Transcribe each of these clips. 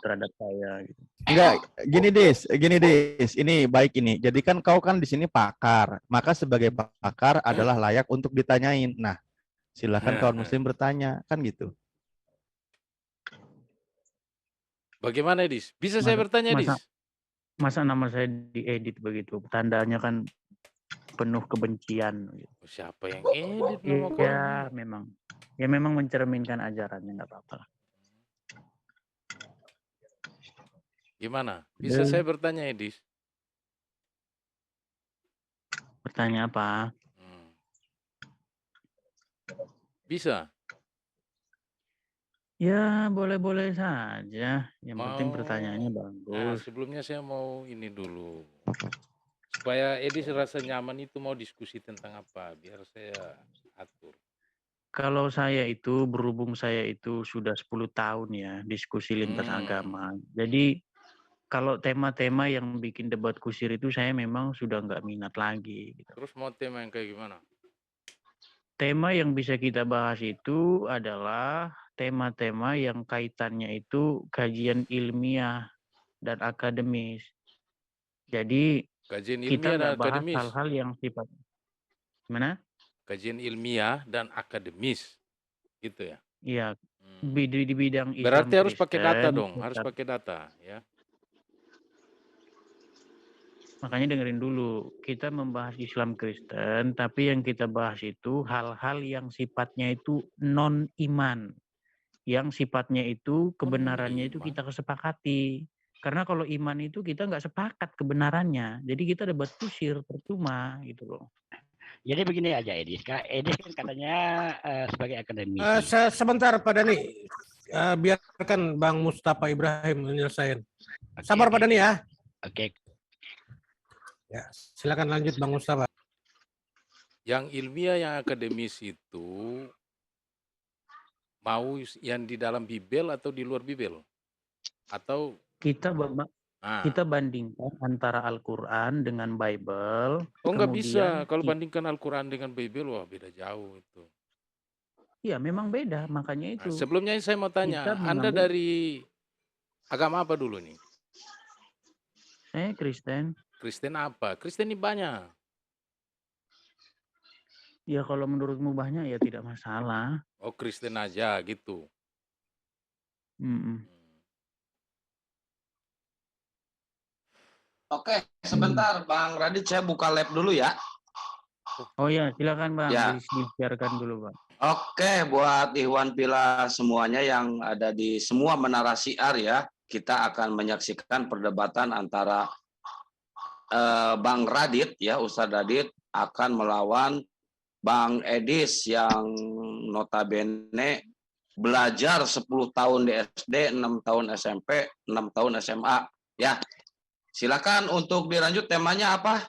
terhadap saya gitu. Enggak, gini Dis, ini baik ini. Jadi kan kau kan di sini pakar, maka sebagai pakar adalah layak untuk ditanyain. Nah, silakan kawan muslim bertanya, kan gitu. Bagaimana, Dis? Bisa saya bertanya, Dis? Masa nama saya diedit begitu? Tandanya kan penuh kebencian. Gitu. Siapa yang edit nama kau? Ya memang mencerminkan ajarannya, nggak apa-apa. Gimana? Bisa saya bertanya, Edis? Bertanya apa? Bisa? Ya, boleh-boleh saja. Yang penting pertanyaannya bagus. Nah, sebelumnya saya mau ini dulu. Supaya Edis rasa nyaman itu mau diskusi tentang apa, biar saya atur. Kalau saya itu, berhubung saya itu sudah 10 tahun ya, diskusi lintas agama. Jadi, kalau tema-tema yang bikin debat kusir itu saya memang sudah nggak minat lagi. Gitu. Terus mau tema yang kayak gimana? Tema yang bisa kita bahas itu adalah tema-tema yang kaitannya itu kajian ilmiah dan akademis. Jadi kajian kita ilmiah dan nggak bahas akademis. hal-hal yang sifat mana? Kajian ilmiah dan akademis, gitu ya? Iya, di bidang Islam. Berarti harus pakai data Kristen, dong, harus pakai data, ya. Makanya dengerin dulu, kita membahas Islam Kristen, tapi yang kita bahas itu hal-hal yang sifatnya itu non-iman. Yang sifatnya itu kebenarannya itu kita kesepakati. Karena kalau iman itu kita nggak sepakat kebenarannya. Jadi kita debat kusir, percuma gitu loh. Jadi begini aja Edis, Edis kan katanya sebagai akademisi. Sebentar Pak Dani, biarkan Bang Mustafa Ibrahim menyelesaikan. Sabar Pak Dani ya. Oke. Ya, silakan lanjut Bang Mustafa. Yang ilmiah, yang akademis itu mau yang di dalam Bibel atau di luar Bibel? Atau kita bandingkan antara Al-Quran dengan Bible. Oh nggak bisa, kalau bandingkan Al-Quran dengan Bible, wah beda jauh itu. Iya memang beda, makanya itu. Nah, sebelumnya saya mau tanya, Anda dari agama apa dulu nih? Saya Kristen. Kristen apa? Kristen ini banyak. Ya kalau menurutmu banyak ya tidak masalah. Oh Kristen aja gitu. Oke, sebentar Bang Radit, saya buka lab dulu ya. Oh ya, silakan Bang, ya. Disiarkan dulu Bang. Oke, buat Ikhwan Pila semuanya yang ada di semua menara siar ya, kita akan menyaksikan perdebatan antara Bang Radit ya, Ustadz Radit akan melawan Bang Edis yang notabene belajar 10 tahun di SD, 6 tahun SMP, 6 tahun SMA ya. Silakan untuk dilanjut, temanya apa?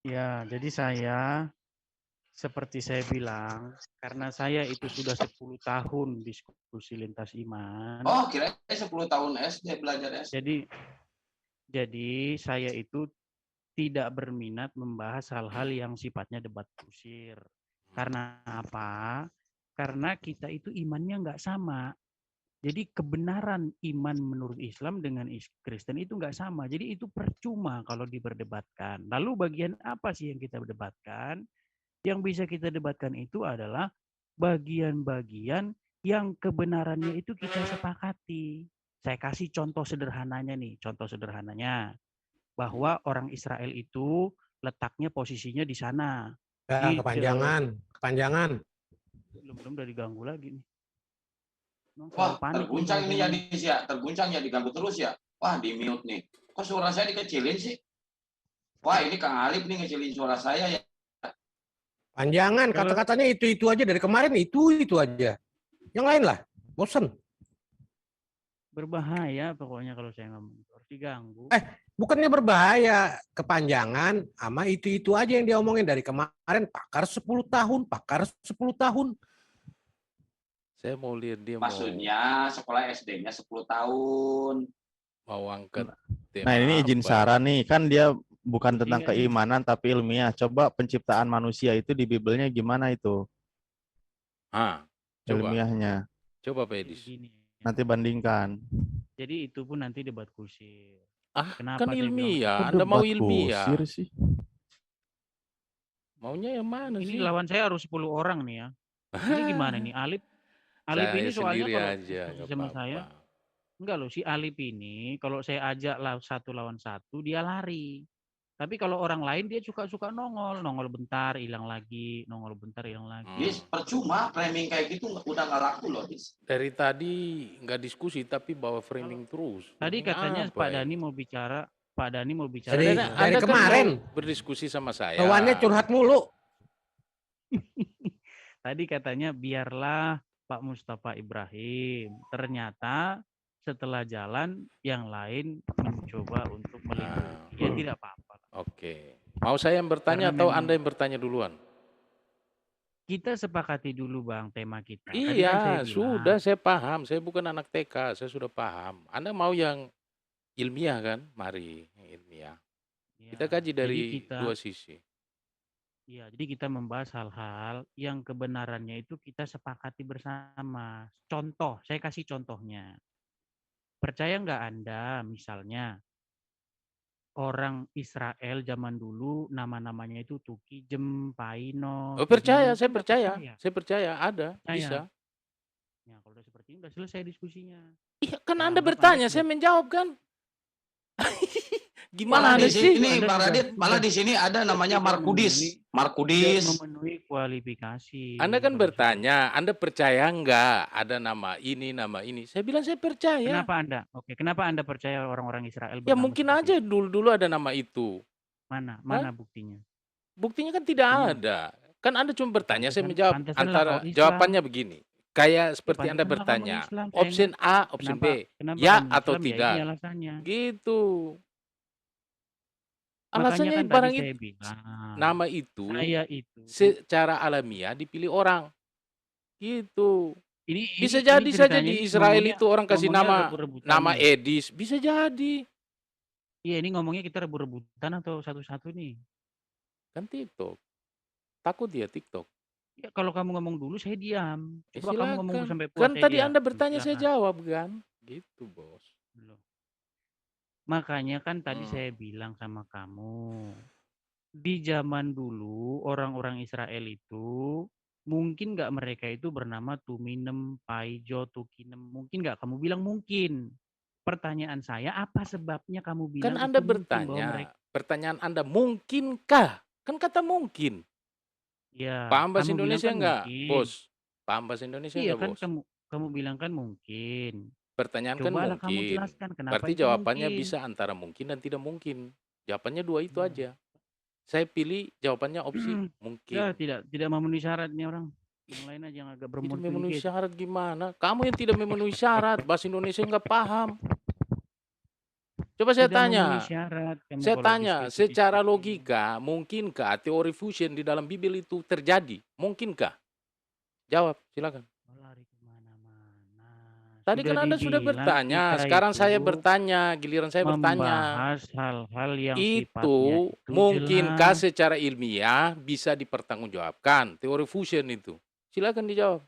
Ya, jadi saya seperti saya bilang, karena saya itu sudah 10 tahun diskusi lintas iman. Oh, kira 10 tahun SD belajar SD. Jadi saya itu tidak berminat membahas hal-hal yang sifatnya debat kusir. Karena apa? Karena kita itu imannya nggak sama. Jadi kebenaran iman menurut Islam dengan Kristen itu nggak sama. Jadi itu percuma kalau diperdebatkan. Lalu bagian apa sih yang kita debatkan? Yang bisa kita debatkan itu adalah bagian-bagian yang kebenarannya itu kita sepakati. Saya kasih contoh sederhananya nih. Contoh sederhananya. Bahwa orang Israel itu letaknya posisinya di sana. Ya, kepanjangan. Belum udah diganggu lagi nih. Wah, terguncang ini ya, terguncang ya, diganggu terus ya. Wah, di mute nih. Kok suara saya dikecilin sih? Wah, ini Kang Alif nih ngecilin suara saya ya. Panjangan, kata-katanya itu aja dari kemarin, itu aja. Yang lain lah, bosen. Berbahaya pokoknya kalau saya ngomong, harus diganggu. Bukannya berbahaya, kepanjangan sama itu aja yang dia omongin dari kemarin, pakar 10 tahun. Saya mau lihat dia maksudnya sekolah SD-nya 10 tahun. Mau angkat tema. Nah ini izin saran nih, kan dia bukan tentang keimanan tapi ilmiah. Coba penciptaan manusia itu di Bibelnya gimana itu? Coba. Ilmiahnya. Coba Pak Jadi Edis. begini. Nanti bandingkan. Jadi itu pun nanti debat kusir. Ah, Kenapa kan saya bilang ilmiah. Kok Anda mau debat ilmiah. kusir sih? Maunya yang mana ini sih? lawan saya harus 10 orang nih ya. Ini gimana nih Alip? Alip Saya ini soalnya sendiri kalau aja, diskusi nggak sama saya, apa-apa. enggak loh, si Alip ini kalau saya ajak satu lawan satu dia lari. Tapi kalau orang lain dia suka-suka nongol bentar, hilang lagi, nongol bentar, hilang lagi. Dis, percuma framing kayak gitu udah nggak laku loh, Dis. Dari tadi nggak diskusi tapi bawa framing terus. Tadi Ini katanya apa Pak ini? Dani mau bicara, Pak Dani mau bicara. Dari- Sebenarnya ke- dari Anda kan kemarin. mau berdiskusi sama saya. Bawaannya curhat mulu. Tadi katanya biarlah Pak Mustafa Ibrahim. Ternyata setelah jalan yang lain mencoba untuk melindungi. Ya tidak apa-apa. Oke. Mau saya yang bertanya Karena atau memang- Anda yang bertanya duluan? Kita sepakati dulu Bang tema kita. Tadi kan Iya, saya bilang, sudah saya paham. Saya bukan anak TK, saya sudah paham. Anda mau yang ilmiah kan? Mari, ilmiah. ya, Kita kaji jadi dari kita- dua sisi. Ya, jadi kita membahas hal-hal yang kebenarannya itu kita sepakati bersama. Contoh, saya kasih contohnya. Percaya nggak Anda misalnya orang Israel zaman dulu nama-namanya itu Tuki, Jem, Paino. Oh, percaya, Tujuh, saya nggak percaya. Saya percaya ada, Percaya. bisa. Ya, kalau udah seperti ini udah selesai diskusinya. Iya, kan Ya, Anda anggap bertanya, Anda saya menjawab kan? Malah Gimana Anda di sih? sini, Anda Bang sudah- Radit, malah di sini ada namanya Markudis. Markudis. memenuhi kualifikasi. Anda kan Kalau bertanya, Anda percaya nggak ada nama ini, nama ini? Saya bilang saya percaya. Kenapa Anda? Oke, kenapa Anda percaya orang-orang Israel Ya bernama mungkin seperti aja itu? dulu-dulu ada nama itu. Mana buktinya? Buktinya kan tidak Buktinya. ada. Kan Anda cuma bertanya, saya Pantesan- menjawab. pantesan lah Antara kau Islam. jawabannya begini. Kayak seperti Ya, Anda pantesan lah kamu bertanya. Islam, saya Option A, option B. Kenapa Ya kamu atau Islam? Ya, tidak. ini alasannya. Gitu. Makanya Alasannya kan barang tadi itu, saya bilang, nama itu saya itu secara alamiah dipilih orang. Gitu. Bisa ini jadi saja ceritanya di ini Israel ngomongnya- itu orang kasih ngomongnya nama rebut-rebutan nama nih. Edis. Bisa jadi. Iya, ini ngomongnya kita rebut-rebutan atau satu-satu nih. Kan TikTok. Takut dia TikTok. Ya, kalau kamu ngomong dulu saya diam. Ya, Coba kamu ngomong silakan. sampai puas. Kan saya tadi diam. Anda bertanya saya Silakan. jawab kan. Gitu bos. Belum. Makanya kan tadi Hmm. saya bilang sama kamu, di zaman dulu orang-orang Israel itu mungkin nggak mereka itu bernama Tuminem, Paijo, Tukinem, mungkin nggak kamu bilang mungkin. Pertanyaan saya apa sebabnya kamu bilang Kan Anda itu mungkin bahwa bertanya, mereka, pertanyaan Anda mungkinkah? Kan kata mungkin. ya Paham bahasa kamu bilang Indonesia kan enggak, mungkin. bos? Paham bahasa Indonesia Iya enggak, kan bos? kamu bilang kan mungkin. Pertanyaan kan Cobalah kamu mungkin. jelaskan kenapa Berarti itu jawabannya mungkin. bisa antara mungkin dan tidak mungkin. Jawabannya dua itu Hmm. aja. Saya pilih jawabannya opsi Ya mungkin. tidak memenuhi syarat nih orang. Yang lain aja yang agak Tidak bermutu memenuhi dikit. syarat gimana? Kamu yang tidak memenuhi syarat, bahasa Indonesia enggak paham. Coba saya Tidak memenuhi tanya. syarat. Kamu Saya kalau tanya, diskusi- secara diskusi. logika, mungkinkah teori fusion di dalam Bible itu terjadi? Mungkinkah? Jawab, silakan. Lari kemana-mana. Tadi kan Anda sudah dibilang bertanya, kita sekarang itu saya bertanya, giliran saya bertanya. membahas hal-hal yang Itu sifatnya itu mungkinkah jelas. secara ilmiah bisa dipertanggungjawabkan teori fusion itu? Silakan dijawab.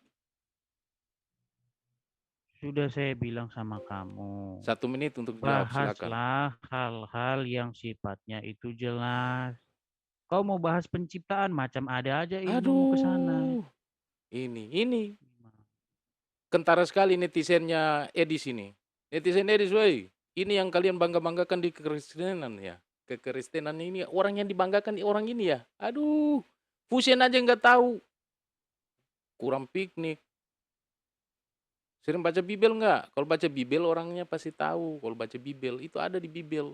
Sudah saya bilang sama kamu. 1 menit untuk jawab, silakan. Bahaslah hal-hal yang sifatnya itu jelas. Kau mau bahas penciptaan macam ada aja ilmu ke sana. Aduh, ini kentara sekali netizennya Edis ini. Netizen Edis, woi, ini yang kalian bangga-banggakan di kekristenan ya. Kekristenan ini orang yang dibanggakan orang ini ya. Aduh, fusion aja nggak tahu. Kurang piknik. Sering baca Bible nggak? Kalau baca Bible orangnya pasti tahu. Kalau baca Bible itu ada di Bible.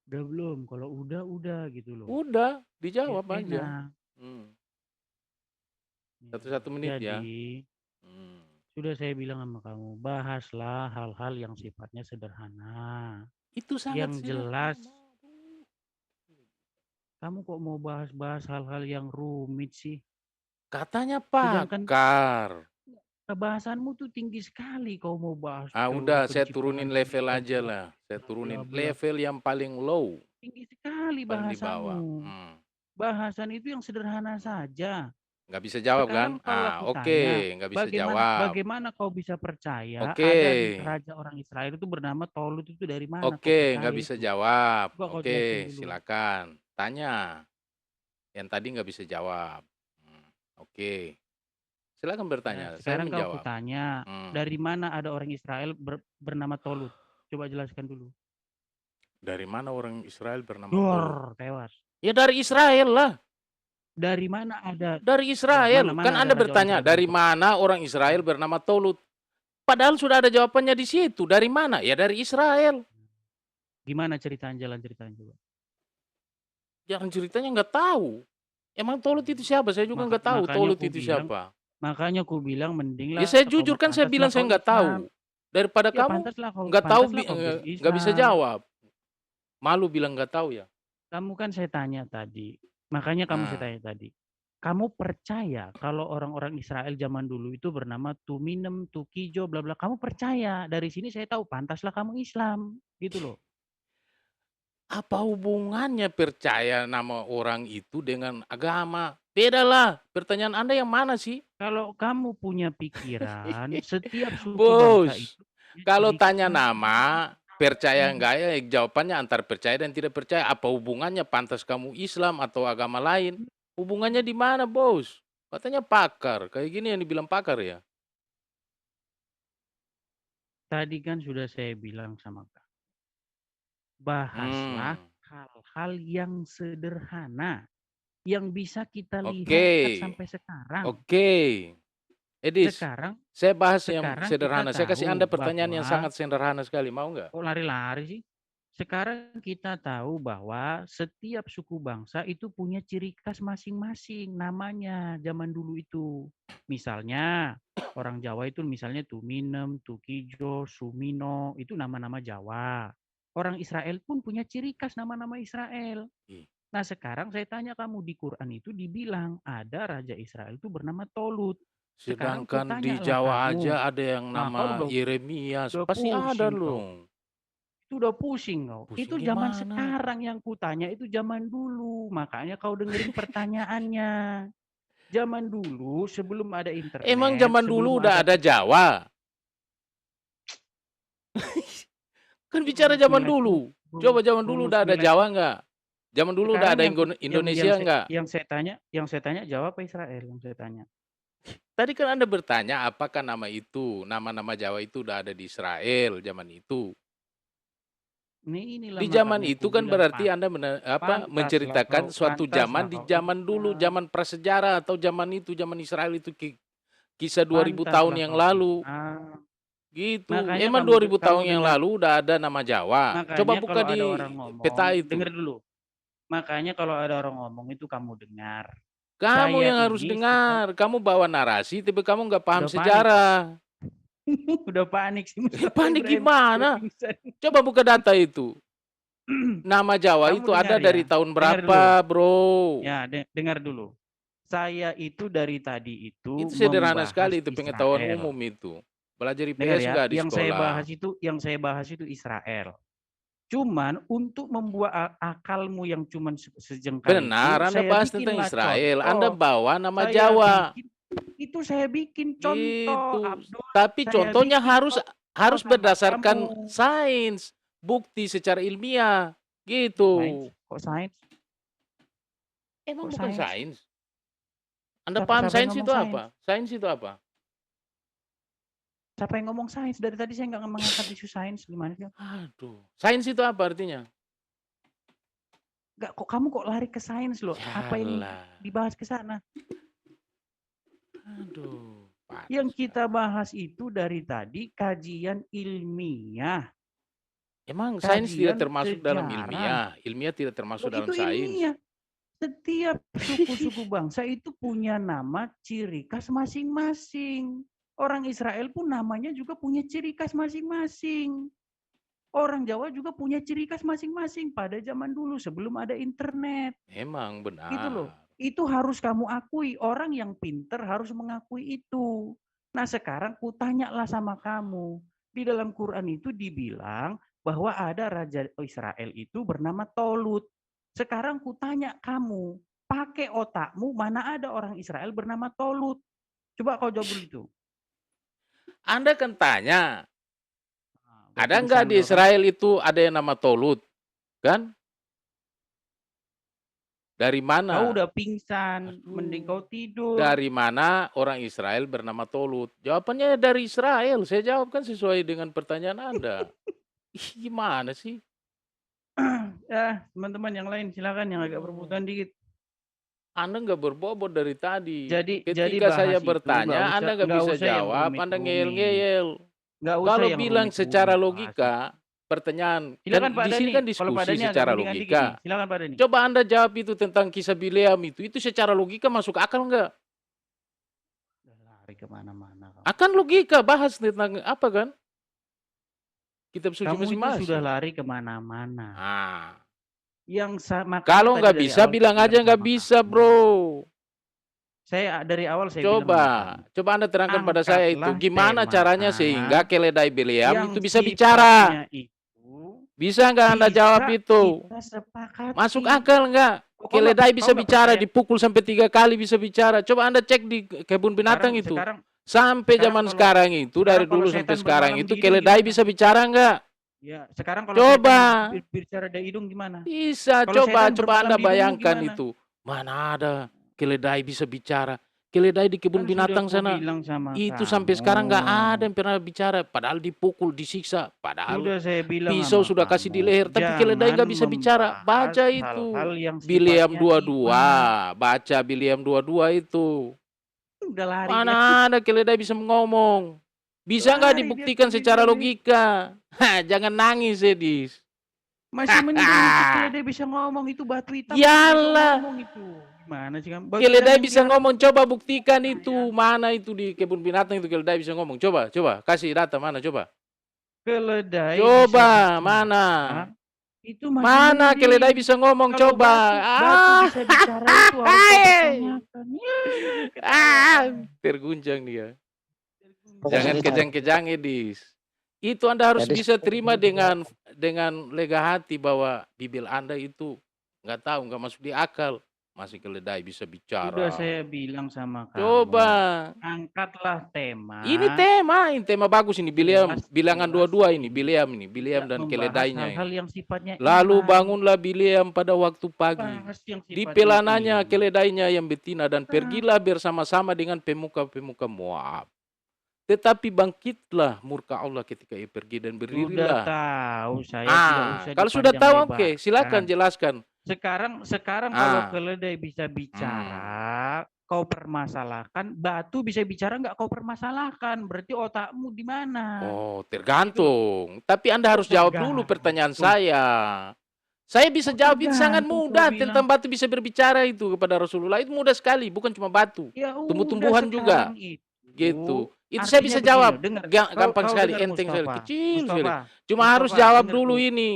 Udah belum? Kalau udah gitu loh. Udah, dijawab Biar aja. enak. Hmm. Satu menit ya. Jadi, Hmm. sudah saya bilang sama kamu, bahaslah hal-hal yang sifatnya sederhana. Itu sangat Yang sederhana. jelas. Kamu kok mau bahas-bahas hal-hal yang rumit sih? Katanya Sedangkan pakar. kebahasanmu tuh tinggi sekali kau mau bahas. Ah teori udah, saya penciptaan turunin level kita, aja lah. Saya turunin bla, bla. level yang paling low, Tinggi sekali paling di bawah. bahasamu. Hmm. Bahasan itu yang sederhana saja. Nggak bisa jawab kan? Sekarang kalau Ah, aku oke, tanya, nggak bisa bagaimana jawab. bagaimana kau bisa percaya Oke, ada raja orang Israel itu bernama Tolut itu dari mana kau oke, nggak percaya bisa itu? jawab. Coba kau jelasin Oke, dulu. silakan. Tanya. Yang tadi nggak bisa jawab. Oke, silakan Ya, bertanya. Saya sekarang kau menjawab. kutanya, dari mana ada orang Israel bernama Tolut? Coba jelaskan dulu. Dari mana orang Israel bernama Tolut? Dor, tewas. Ya dari Israel lah. Dari mana ada Dari ya, Israel. mana Kan ada Anda raja orang bertanya, Israel dari bernama Tolut? mana orang Israel bernama Tolut? Padahal sudah ada jawabannya di situ. Dari mana? Ya dari Israel. Gimana ceritanya, jalan ceritanya coba? Jangan ceritanya nggak tahu. Emang Tolut itu siapa? Saya juga nggak tahu Makanya Tolut aku itu bilang, siapa. makanya aku bilang Ya mendinglah saya kau jujur kan saya pantaslah bilang saya kau nggak Islam. tahu. Daripada Ya kamu nggak tahu pantaslah kau jadi nggak bisa Islam. jawab. Malu bilang nggak tahu ya. Kamu kan saya tanya tadi, makanya kamu saya tanya tadi. Kamu percaya kalau orang-orang Israel zaman dulu itu bernama Tuminem, Tukijo, bla bla. Kamu percaya? Dari sini saya tahu pantaslah kamu Islam, gitu loh. Apa hubungannya percaya nama orang itu dengan agama? Beda lah. Pertanyaan Anda yang mana sih? Kalau kamu punya pikiran, setiap suku bangsa Bos, itu punya kalau ciri khas tanya nama, percaya masing-masing. enggak ya jawabannya antar percaya dan tidak percaya. Apa hubungannya pantas kamu Islam atau agama lain? Hubungannya di mana, Bos? Katanya pakar. Kayak gini yang dibilang pakar ya. Tadi kan sudah saya bilang sama kamu. Bahaslah Hmm. hal-hal yang sederhana yang bisa kita Oke. lihat sampai sekarang. Oke. Edis, Sekarang saya bahas yang sekarang kita sederhana. Saya kasih tahu Anda pertanyaan yang bahwa sangat sederhana sekali. Mau nggak? kok lari-lari sih? Sekarang kita tahu bahwa setiap suku bangsa itu punya ciri khas masing-masing namanya zaman dulu itu. Misalnya orang Jawa itu misalnya Tuminem, Tukijo, Sumino, itu nama-nama Jawa. Orang Israel pun punya ciri khas nama-nama Israel. Nah sekarang saya tanya kamu, di Quran itu dibilang ada Raja Israel itu bernama Tolut. Sekarang Sedangkan di kutanyalah Jawa kamu, aja ada yang nah kau nama Yeremias. Pasti ada pusing kau. loh. Itu udah pusing kau. Pusing Itu zaman gimana? sekarang yang kutanya itu zaman dulu. Makanya kau dengerin pertanyaannya. Zaman dulu sebelum ada internet. Emang zaman sebelum dulu udah ada Jawa? Kan bicara zaman dulu. Coba zaman dulu Rumus udah ada nilai. Jawa nggak? Zaman dulu udah Sekarang ada Indonesia nggak? Yang saya tanya Jawa apa Israel yang saya tanya? Tadi kan Anda bertanya apakah nama itu, nama-nama Jawa itu udah ada di Israel zaman itu. Inilah Di zaman makanya itu aku kan bilang, berarti Anda menceritakan suatu zaman di zaman dulu, zaman prasejarah atau zaman itu, zaman Israel itu kisah 2000 tahun yang lalu. Gitu. Makanya Emang 2000 tahun yang lalu udah ada nama Jawa. Coba Makanya buka kalau ada di orang ngomong, peta itu. dengar dulu. Makanya kalau ada orang ngomong itu kamu dengar. Kamu Saya yang harus ini dengar. Kamu bawa narasi, tapi kamu nggak paham Udah panik. sejarah. udah panik sih Mustafa Panik Ibrahim. gimana? Coba buka data itu. Nama Jawa Kamu itu dengar ada ya? dari tahun Dengar berapa, bro? Ya, dengar dulu. Saya itu dari tadi itu Itu sederhana membahas sekali, itu pengetahuan Israel. umum itu. Belajar Dengar IPS ya, nggak di yang sekolah? saya bahas itu Israel. Cuman untuk membuat akalmu yang cuman sejengkal Benar, itu, Anda saya bahas tentang bikinlah Israel. contoh. Anda bawa nama Saya Jawa. saya bikin contoh, Gitu. Abdul. Tapi Saya contohnya bikin harus contoh sama berdasarkan kamu. sains, bukti secara ilmiah. Gitu. Sains? Kok sains? Emang Kok bukan sains? sains? Anda Siapa paham yang sains ngomong itu sains? apa? Sains itu apa? Siapa yang ngomong sains? Dari tadi saya nggak mengangkat isu sains. Gimana sih? Aduh. Sains itu apa artinya? Nggak, kamu kok lari ke sains loh? Apa yang Yalah. dibahas ke sana? Aduh. Yang kita bahas itu dari tadi kajian ilmiah. Emang sains tidak termasuk dalam sejarah. ilmiah? Ilmiah tidak termasuk dalam Itu sains? ilmiah. Setiap suku-suku bangsa itu punya nama ciri khas masing-masing. Orang Israel pun namanya juga punya ciri khas masing-masing. Orang Jawa juga punya ciri khas masing-masing pada zaman dulu sebelum ada internet. Emang benar. Gitu loh. Itu harus kamu akui. Orang yang pinter harus mengakui itu. Nah sekarang kutanyalah sama kamu. Di dalam Quran itu dibilang bahwa ada Raja Israel itu bernama Tolut. Sekarang kutanya kamu, pakai otakmu, mana ada orang Israel bernama Tolut. Coba kau jawab dulu itu. Anda kan tanya, Nah, ada pingsan nggak di kau kan? Israel itu ada yang nama Tolut? Kan? Dari Kau mana? udah pingsan, mending kau tidur. Dari mana orang Israel bernama Tolut? Jawabannya dari Israel. Saya jawabkan sesuai dengan pertanyaan Anda. Ih, gimana sih? Ya, teman-teman yang lain silakan yang agak berebutan dikit. Anda nggak berbobot dari tadi. Jadi Ketika bahas saya itu bertanya, Anda nggak bisa usah yang jawab, Anda rumit-rumit. ngeyel-ngeyel. Nggak usah Kalau yang bilang rumit-rumit secara bahasnya. logika, pertanyaan Silakan kan Pak di sini Dhani. kan Kalau Pak diskusi Dhani agak secara mendingan dikit logika. nih. Silakan Pak Dhani. Coba Anda jawab itu tentang kisah Bileam itu secara logika masuk akal nggak? Udah lari kemana-mana. Akan logika bahas tentang apa kan? Kitab suci Kamu itu masing-masing. sudah lari kemana-mana. Ah. Yang makanya Kalau tadi nggak dari bisa awal bilang saya aja nggak sama bisa, kamu. bro. Saya dari awal saya bilang sama kamu. Coba Anda terangkan pada saya itu Angkatlah gimana tema caranya sehingga keledai Bileam yang itu bisa sifatnya bicara. itu Bisa nggak Anda jawab bisa itu? kita sepakati. Masuk akal nggak? Kau Keledai nggak- bisa kau nggak bicara, percaya? dipukul sampai 3 kali bisa bicara. Coba Anda cek di kebun binatang itu. Sampai sekarang zaman kalau- sekarang itu, dari sekarang dulu kalau sampai setan sekarang bermalam itu di hidung keledai gimana? bisa bicara nggak? Ya, sekarang kalau Coba. setan bicara dari hidung gimana? Bisa, Kalau coba setan bermalam Anda di hidungmu bayangkan gimana? itu. Mana ada keledai bisa bicara. Keledai di kebun Kan binatang sudah sana. kubilang sama Itu kamu. sampai sekarang nggak ada yang pernah bicara. Padahal dipukul, disiksa. Padahal Sudah saya bilang pisau sama sudah kasih kamu, di leher. Tapi keledai nggak bisa jangan bicara. membahas Baca itu. hal-hal yang Bileam sifatnya 22. iman. Baca Bileam 22 itu. Udah lari dia. Mana ada keledai bisa ngomong. Bisa nggak Lari dia dibuktikan ke secara sini. logika? Hah, jangan nangis, Edis. Masih mending itu keledai bisa ngomong, itu batu hitam Yalah. bisa ngomong itu. Gimana sih kamu? Batu Keledai hitam bisa yang ngomong, coba buktikan itu. Mana itu di kebun binatang itu keledai bisa ngomong. Coba, kasih data mana coba. keledai Coba, bisa bicara. mana? Itu masih Mana mending. keledai bisa ngomong, Kalau coba. batu bisa bicara itu harus kau pertanyakan. Terguncang dia. Profesor Jangan Richard. kejang-kejang, Edis. Itu Anda harus Edis. bisa terima dengan lega hati bahwa bibir Anda itu nggak tahu, nggak masuk di akal. Masih keledai bisa bicara. Sudah saya bilang sama kamu. Coba. Angkatlah tema. Ini tema bagus ini. Bilangan dua-dua ini. Bileam dan keledainya hal ini. yang sifatnya Lalu iman. bangunlah Bileam pada waktu pagi. Bahas yang Di sifatnya pelananya iman. keledainya yang betina dan pergilah bersama-sama dengan pemuka-pemuka Moab. Tetapi bangkitlah murka Allah ketika ia pergi dan Sudah berdirilah. tahu saya tidak usah Kalau sudah tahu, oke, dipanjang-lebarkan. silakan jelaskan. Sekarang kalau keledai bisa bicara, kau permasalahkan, batu bisa bicara nggak kau permasalahkan, berarti otakmu di mana? Oh, tergantung. Tapi Anda harus jawab dulu pertanyaan saya. Saya bisa jawab itu sangat Tergantung, mudah kau bilang. tentang batu bisa berbicara itu kepada Rasulullah. Itu mudah sekali, bukan cuma batu. Ya Tumbuh-tumbuhan udah, juga. sekarang Gitu. Itu saya artinya bisa begini, jawab. dengar. Gampang Kau sekali, dengar, enteng sekali, Mustafa. kecil sekali. Mustafa, Cuma harus Mustafa, jawab dengar dulu tuh. ini.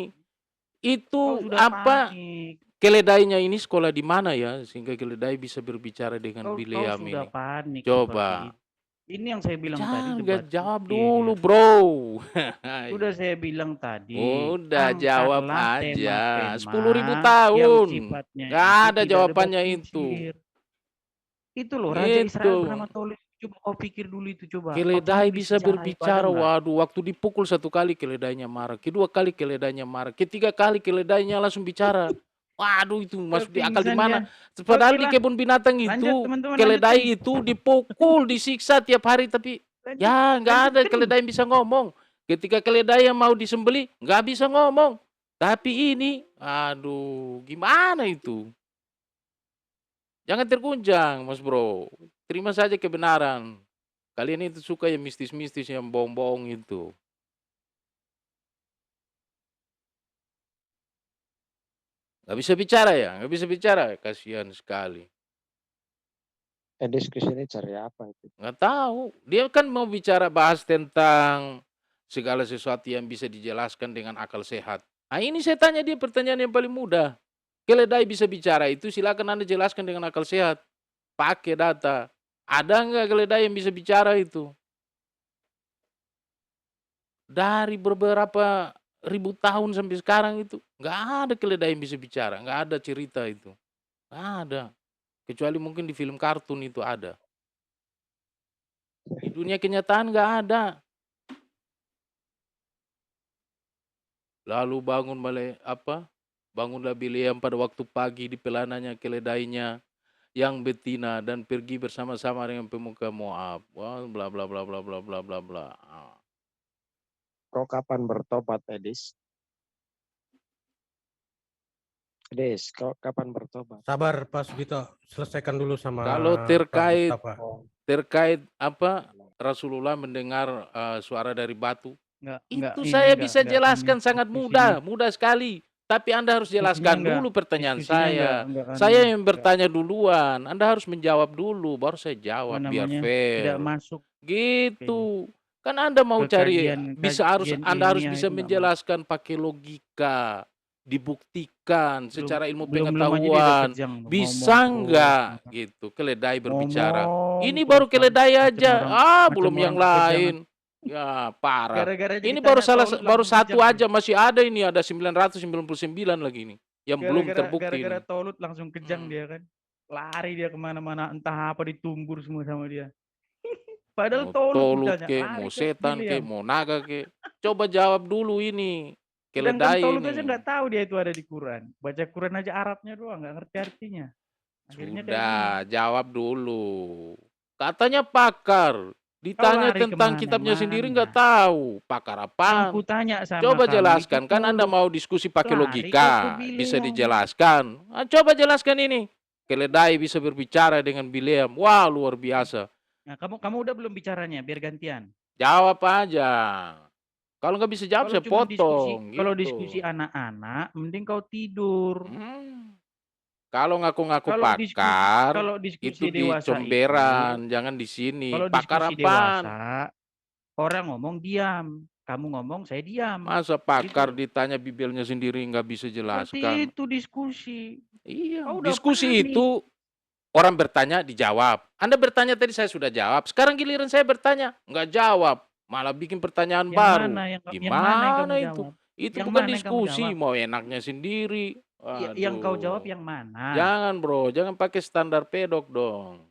Kau Itu sudah apa? panik. Keledainya ini sekolah di mana ya sehingga keledai bisa berbicara dengan Kau Bileam sudah ini? panik. Coba. seperti itu. Ini yang saya bilang tadi. Jangan debat jawab fikir. dulu, bro. Sudah saya bilang tadi. Udah jawab angkatlah aja. tema-tema 10.000 tahun. yang sifatnya Nggak itu ada tidak jawabannya debat itu. kusir. Itu loh Raja Israel Gitu. bernama Tolut. Coba kau pikir dulu itu coba. Keledai Kau bisa bicara itu berbicara. ada nggak? Waduh, waktu dipukul 1 kali keledainya marah. Kedua kali keledainya marah. Ketiga kali keledainya langsung bicara. Waduh, itu masuk di akal di Kepingsan mana? dia. Padahal Oke di lah. kebun binatang Lanjut, itu teman-teman, keledai lanjutkan. itu dipukul, disiksa tiap hari, tapi ya nggak ada lanjutkan. keledai yang bisa ngomong. Ketika keledai yang mau disembeli nggak bisa ngomong. Tapi ini, aduh, gimana itu? Jangan terguncang, Mas Bro. Terima saja kebenaran. Kalian itu suka yang mistis-mistis, yang bohong-bohong itu. Nggak bisa bicara ya? Nggak bisa bicara? Kasihan sekali. Diskusi ini cari apa itu? Nggak tahu. Dia kan mau bicara bahas tentang segala sesuatu yang bisa dijelaskan dengan akal sehat. Nah ini saya tanya dia pertanyaan yang paling mudah. Keledai bisa bicara itu silakan Anda jelaskan dengan akal sehat. Pakai data. Ada nggak keledai yang bisa bicara itu? Dari beberapa ribu tahun sampai sekarang itu nggak ada keledai yang bisa bicara, nggak ada cerita itu, nggak ada. Kecuali mungkin di film kartun itu ada. Di dunia kenyataan nggak ada. Lalu bangunlah Bileam pada waktu pagi di pelananya keledainya yang betina dan pergi bersama-sama dengan pemuka Moab. Wah, bla bla bla bla bla bla bla bla. Kau kapan bertobat, Edis? Edis, kau kapan bertobat? Sabar Pak Sugito, selesaikan dulu sama Kalau Pak terkait Mustafa. terkait Rasulullah mendengar suara dari batu. Enggak, Itu ini saya enggak, bisa enggak, jelaskan ini sangat diskusinya- mudah sekali. Tapi Anda harus diskusinya jelaskan enggak, dulu pertanyaan diskusinya saya. enggak, Saya yang enggak, bertanya duluan. Anda harus menjawab dulu, baru saya jawab biar tidak fair. masuk Gitu. Kan Anda mau ke cari kajian Anda harus ilmiah bisa itu enggak menjelaskan pakai logika, dibuktikan masuk. secara ilmu Belum aja dia pengetahuan. kejang, Bisa ngomong enggak terus, gitu keledai berbicara. ngomong Ini terus, baru Bang. keledai Macam aja. macam Belum yang orang kekejangan. lain. Ya, parah. Gara-gara Ini ditanya Taulut baru langsung satu kejang. aja, masih ada ini, ada 999 lagi ini yang belum terbukti Gara-gara ini. Taulut langsung kejang dia kan. Lari dia kemana-mana, entah apa ditumbur semua sama dia. Padahal Mau Taulut tolut ditanya, ke, lari mau ke setan ke, Bileam. mau naga ke. Coba jawab dulu ini. Sedangkan Keledai Taulut ini. aja nggak tahu dia itu ada di Quran. Baca Quran aja Arabnya doang, nggak ngerti artinya. Akhirnya kayak gini. Sudah, jawab dulu. Katanya pakar. Ditanya lari tentang kitabnya sendiri nggak tahu. Pakar Yang apaan? kutanya sama Coba kamu jelaskan. itu Kan Anda Taulut. mau diskusi pakai Lari logika. ke Bisa Bileam. dijelaskan. Coba jelaskan ini. Keledai bisa berbicara dengan Bileam. Wah, luar biasa. Nah, kamu udah belum bicaranya, biar gantian. Jawab aja. Kalau nggak bisa jawab, saya Cuma potong. kalau gitu. diskusi anak-anak, mending kau tidur. Kalau ngaku-ngaku Kalau pakar, kalau diskusi itu di dewasa comberan, jangan di sini. Kalau Pakar diskusi apaan? dewasa, orang ngomong diam. Kamu ngomong, saya diam. Masa pakar Gitu. ditanya bibelnya sendiri nggak bisa Seperti jelaskan? itu diskusi. Iya, Kau udah diskusi panik. itu orang bertanya dijawab. Anda bertanya tadi saya sudah jawab. Sekarang giliran saya bertanya, nggak jawab. Malah bikin pertanyaan Yang baru. mana yang mana yang Gimana kamu itu? jawab? Itu Yang bukan mana yang kamu diskusi, jawab? mau enaknya sendiri. Yang kau Aduh. jawab yang mana? Jangan bro, jangan pakai standar pedok dong.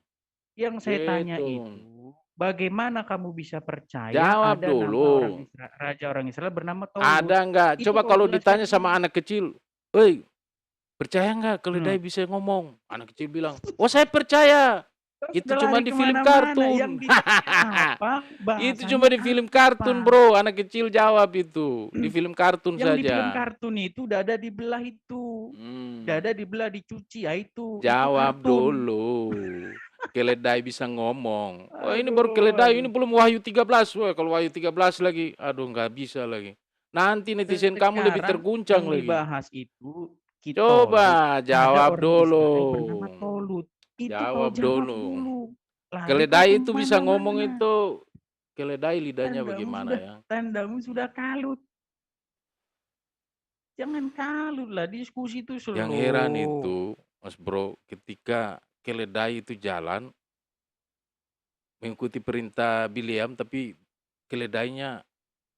Yang saya tanya Gitu. itu, bagaimana kamu bisa percaya Jawab ada dulu. nama raja orang Israel bernama Taulut? Ada nggak? Itu Coba kau kalau jelaskan ditanya sama dulu. anak kecil, "Woi, percaya nggak keledai bisa ngomong?" Anak kecil bilang, "Oh saya percaya." Terus Itu udah cuma lari di film kemana-mana. kartun. Yang ditanya apa? Itu cuma di Bahasanya film apa? kartun bro, anak kecil jawab itu. Di film kartun Yang di film saja. kartun itu dada dibelah itu. Dada dibelah dicuci, ya itu. Jawab Itu kartun. dulu. Keledai bisa ngomong. Wah ini baru Aduh, keledai, aduh. ini belum Wahyu 13. Wah kalau Wahyu 13 lagi, aduh nggak bisa lagi. Nanti netizen kamu lebih Sekarang terguncang yang lagi. dibahas itu Coba Taulut. jawab Ada orang dulu. Israel bernama Taulut. Itu Jawab kau jawab dulu. dulu. Lari Keledai kau itu bisa ngomong kemana-mana. itu. Keledai lidahnya Tandamu bagaimana sudah, ya? Tandamu sudah kalut. Jangan kalut lah, diskusi itu slow. Yang heran itu, Mas Bro, ketika keledai itu jalan mengikuti perintah Bileam, tapi keledainya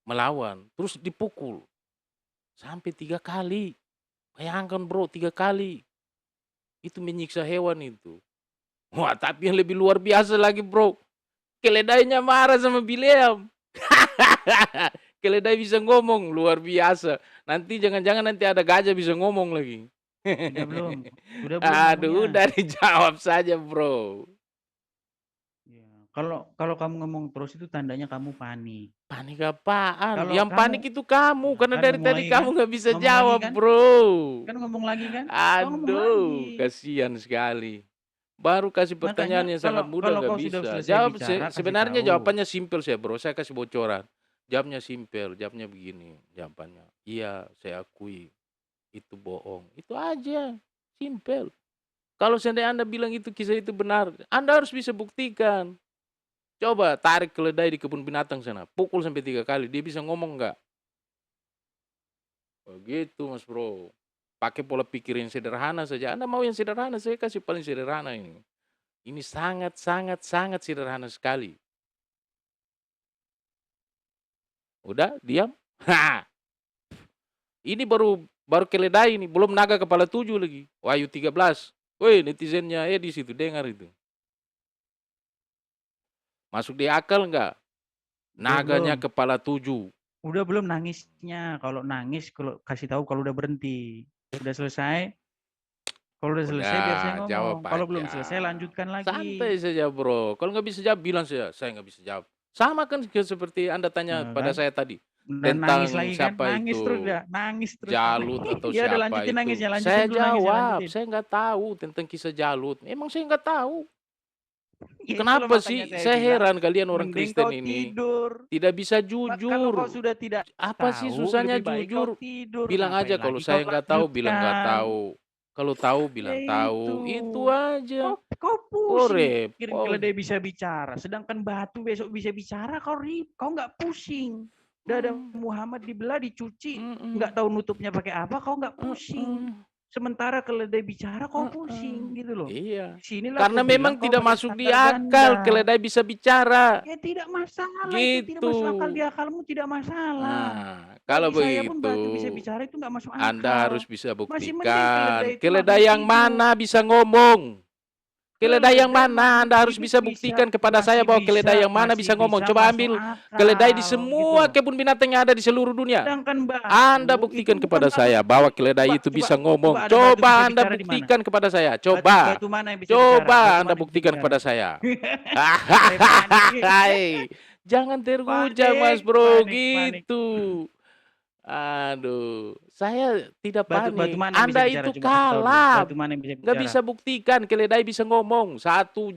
melawan, terus dipukul sampai 3 kali. Bayangkan bro, 3 kali. Itu menyiksa hewan itu. Wah, tapi yang lebih luar biasa lagi bro, keledainya marah sama Bileam. Keledai bisa ngomong, luar biasa. Nanti jangan-jangan nanti ada gajah bisa ngomong lagi. Sudah belum? Sudah belum Aduh, ngomongnya? udah dijawab saja bro. Ya, kalau kamu ngomong terus itu tandanya kamu panik. Panik apaan? Kalau Yang kamu- panik itu kamu, karena Kan dari ngomong tadi lagi kamu kan? nggak bisa Ngomong lagi jawab kan? bro. Kan ngomong lagi kan? Kau ngomong Aduh, lagi. kasihan sekali. Baru kasih pertanyaan yang sangat mudah kalau nggak kau sudah bisa. selesai Jawab bicara, kasih sebenarnya tahu. jawabannya simpel saya bro. Saya kasih bocoran. Jawabnya simpel, jawabnya begini. Jawabannya, iya saya akui itu bohong. Itu aja, simpel. Kalau seandainya Anda bilang itu kisah itu benar, Anda harus bisa buktikan. Coba tarik keledai di kebun binatang sana, pukul sampai 3 kali, dia bisa ngomong nggak? Begitu mas bro. Pakai pola pikir yang sederhana saja. Anda mau yang sederhana, saya kasih paling sederhana ini. Ini sangat sederhana sekali. Udah, diam. Ha. Ini baru keledai ini, belum naga kepala 7 lagi. Wahyu 13. Woi, netizennya Edis itu dengar itu. Masuk di akal nggak? Udah Naganya belum? kepala 7. Udah belum nangisnya? Kalau nangis, kalau kasih tahu kalau udah berhenti. Udah selesai? Kalau udah selesai biar saya Udah, jawab ngomong. Kalau belum aja. selesai lanjutkan Santai lagi. saja, bro. Kalau nggak bisa jawab, bilang saya nggak bisa jawab. Sama kan seperti Anda tanya Nah, pada kan? saya tadi. Dan nangis Tentang lagi kan? siapa Nangis terus itu? dah, nangis terus. Jalut atau Ya udah siapa lanjutin itu? nangisnya, lanjutin Saya dulu nangisnya, jawab, lanjutin. saya nggak tahu tentang kisah Jalut. Emang saya nggak tahu. Ya itulah Kenapa makanya sih? saya Saya bilang, heran kalian orang mending Kristen kau ini. tidur. Tidak bisa Kalau kau jujur. sudah tidak Apa sih tahu, susahnya lebih baik kau jujur? tidur. Bilang aja Ngapain kalau lagi kau saya nggak tahu, bilang nggak lanjutkan? tahu. Kalau tahu, Ya bilang itu. tahu. Itu aja. Kau Oh, pusing mikirin repot. keledai bisa bicara. Sedangkan batu besok bisa bicara, kau nggak pusing. Dada Muhammad dibelah, dicuci. Nggak tahu nutupnya pakai apa, kau nggak pusing. Sementara keledai bicara, kau pusing gitu loh. Iya. Sinilah Karena aku bilang memang kau tidak pakai masuk di standar akal ganda. keledai bisa bicara. Ya tidak masalah, itu tidak Gitu. masuk akal di akalmu, tidak masalah. Nah, kalau Bagi saya pun begitu, batu bisa bicara itu nggak masuk akal. Anda harus bisa Masih mending buktikan. keledai itu Keledai makhluk yang hidup. mana bisa ngomong? Keledai yang Keledai mana makhluk Anda harus hidup bisa buktikan kepada saya masih bahwa keledai yang mana masih bisa ngomong. bisa Coba masuk ambil akal keledai di gitu semua loh. kebun binatang yang ada di seluruh dunia. Sedangkan Anda batu itu buktikan bukan kepada saya makhluk bahwa hidup. keledai itu bisa ngomong. Coba ada batu bisa Coba Anda bicara di mana? buktikan kepada saya. Batu, Coba. batu mana yang bisa bicara? Coba Batu Anda mana yang bisa buktikan bicara? kepada saya. Saya panik. Jangan terguncang Mas Panik, Bro panik, panik. gitu. Aduh, saya tidak Batu panik. mana yang bisa Anda bicara? itu Coba kasih tahu dulu. kalah. Batu mana yang bisa Nggak bicara? bisa buktikan keledai bisa ngomong. 1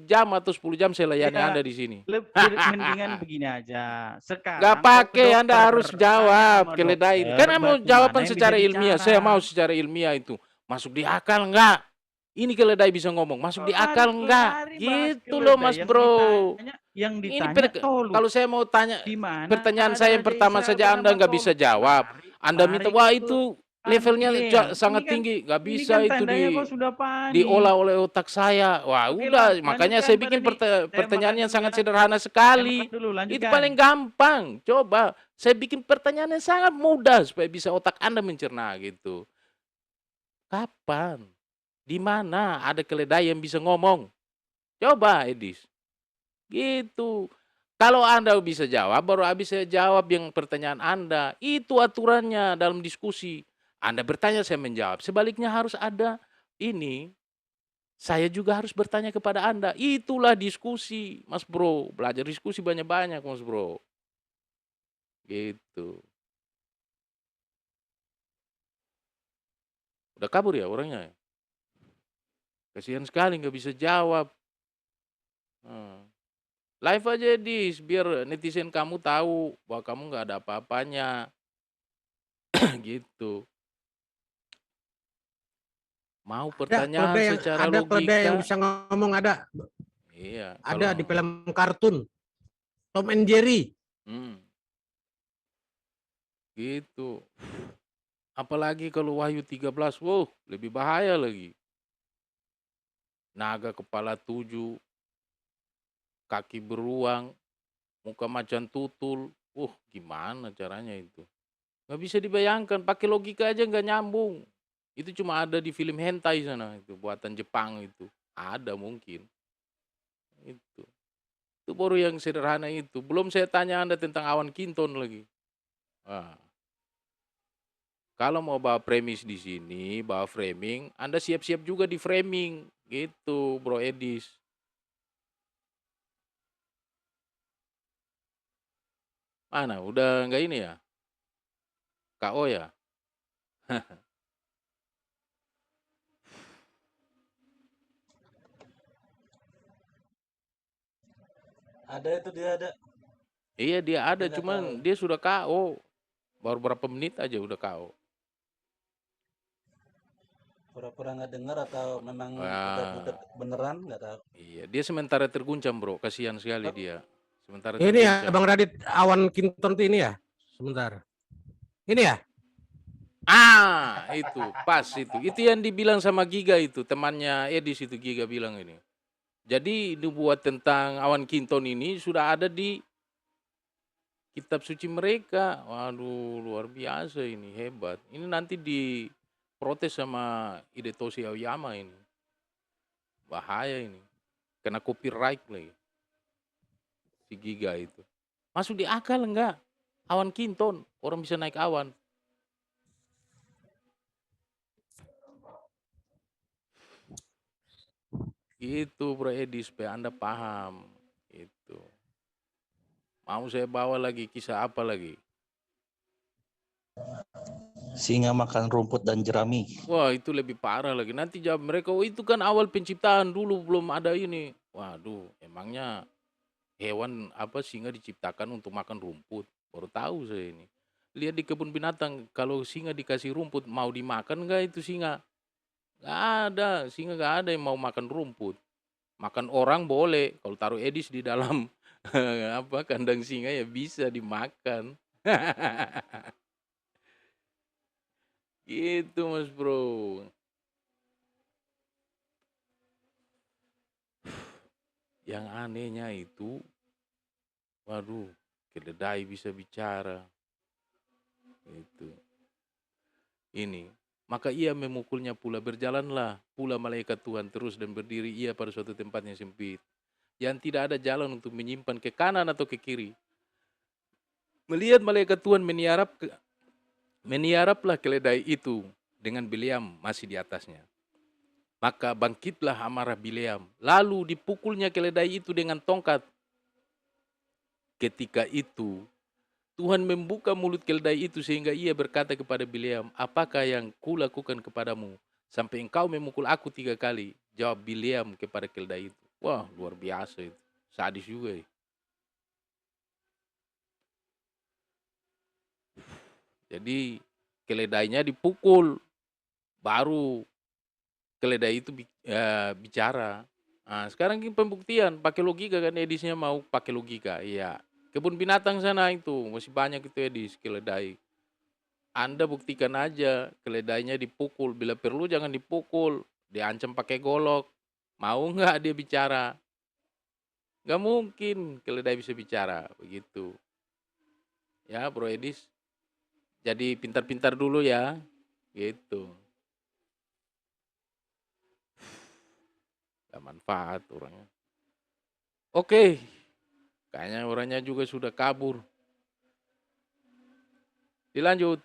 jam atau 10 jam saya layani Ya, Anda di sini. mendingan begini aja. Sekarang Nggak pakai kau Anda dokter, harus tanya jawab sama keledai ini. dokter, Karena mau batu jawaban mana yang secara bisa ilmiah. bicara? Saya mau secara ilmiah itu. Masuk di akal nggak? Ini keledai bisa ngomong. Masuk di akal nggak? Gitu loh Mas Bro. Yang Ini ditanya tolu. kalau saya mau tanya Di mana pertanyaan ada saya yang Raja pertama Israel saja Anda bernama nggak bisa jawab. Anda minta, lari wah ke itu levelnya Daniel. sangat Ini kan- tinggi. Nggak Ini bisa kan itu tandanya kau sudah panik. diolah oleh otak saya. Wah Oke udah, lah, makanya lanjutkan saya bikin Pak Dani. Saya pertanyaan makan yang dulu sangat ya. sederhana Saya sekali. makan dulu, Itu lanjutkan. paling gampang. Coba saya bikin pertanyaan yang sangat mudah supaya bisa otak Anda mencerna gitu. Kapan? Di mana ada keledai yang bisa ngomong? Coba Edis. Gitu. Kalau Anda bisa jawab, baru habis saya jawab yang pertanyaan Anda. Itu aturannya dalam diskusi. Anda bertanya, saya menjawab. Sebaliknya harus ada ini. Saya juga harus bertanya kepada Anda. Itulah diskusi, Mas Bro. Belajar diskusi banyak-banyak, Mas Bro. Gitu. Udah kabur ya orangnya? Kasihan sekali nggak bisa jawab. Live aja Dis, biar netizen kamu tahu bahwa kamu nggak ada apa-apanya. Gitu. Mau pertanyaan secara ada keledai yang logika. bisa ngomong, ada. Iya. Ada di kalau- film kartun. Tom and Jerry. Gitu. Apalagi kalau Wahyu 13, wow, lebih bahaya lagi. Naga kepala 7, kaki beruang, muka macan tutul. Gimana caranya itu? Nggak bisa dibayangkan, pakai logika aja nggak nyambung. Itu cuma ada di film hentai sana, itu buatan Jepang itu. Ada mungkin. Itu baru yang sederhana itu. Belum saya tanya Anda tentang awan kinton lagi. Kalau mau bawa premis di sini, bawa framing, Anda siap-siap juga di framing. Gitu, Bro Edis. Mana? Udah nggak ini ya? KO ya? Ada itu dia ada. Iya dia ada, Dia nggak cuman tahu. dia sudah KO. Baru berapa menit aja udah KO. Pura-pura nggak dengar atau memang Wah. beneran nggak tahu. Iya, dia sementara terguncang Bro, kasihan sekali dia. Sementara Ini ya, terguncang. Bang Radit, awan kinton tuh ini ya? Sebentar. Ini ya? Itu pas itu. Itu yang dibilang sama Giga itu, temannya Edis itu Giga bilang ini. Jadi dibuat tentang awan kinton ini sudah ada di kitab suci mereka. Waduh, luar biasa ini, hebat. Ini nanti diprotes sama Hidetoshi Aoyama ini. Bahaya ini. Kena copyright lagi. Si Giga itu. Masuk di akal enggak? Awan kinton. Orang bisa naik awan. Itu Bro Edi supaya Anda paham. Itu. Mau saya bawa lagi kisah apa lagi? Singa makan rumput dan jerami. Wah itu lebih parah lagi. Nanti jawab mereka, oh itu kan awal penciptaan dulu belum ada ini. Waduh, emangnya hewan apa singa diciptakan untuk makan rumput? Baru tahu saya ini. Lihat di kebun binatang, kalau singa dikasih rumput mau dimakan nggak itu singa? Nggak ada, singa nggak ada yang mau makan rumput. Makan orang boleh, kalau taruh Edis di dalam apa kandang singa ya bisa dimakan. Gitu Mas Bro. Yang anehnya itu, waduh, keledai bisa bicara. Itu. Ini. Maka ia memukulnya pula, berjalanlah pula malaikat Tuhan terus dan berdiri ia pada suatu tempat yang sempit. Yang tidak ada jalan untuk menyimpan ke kanan atau ke kiri. Melihat malaikat Tuhan meniaraplah keledai itu dengan Bileam masih di atasnya. Maka bangkitlah amarah Bileam. Lalu dipukulnya keledai itu dengan tongkat. Ketika itu Tuhan membuka mulut keledai itu sehingga ia berkata kepada Bileam, apakah yang kulakukan kepadamu sampai engkau memukul aku 3 kali? Jawab Bileam kepada keledai itu. Wah luar biasa itu. Sadis juga ya. Jadi keledainya dipukul. Baru keledai itu bicara. Nah, sekarang ini pembuktian pakai logika kan Edisnya mau pakai logika. Iya. Kebun binatang sana itu masih banyak itu Edis keledai. Anda buktikan aja keledainya dipukul. Bila perlu jangan dipukul. Diancam pakai golok. Mau nggak dia bicara? Nggak mungkin keledai bisa bicara. Begitu. Ya Bro Edis. Jadi pintar-pintar dulu ya. Gitu. Gak manfaat orangnya. Oke. Kayaknya orangnya juga sudah kabur. Dilanjut.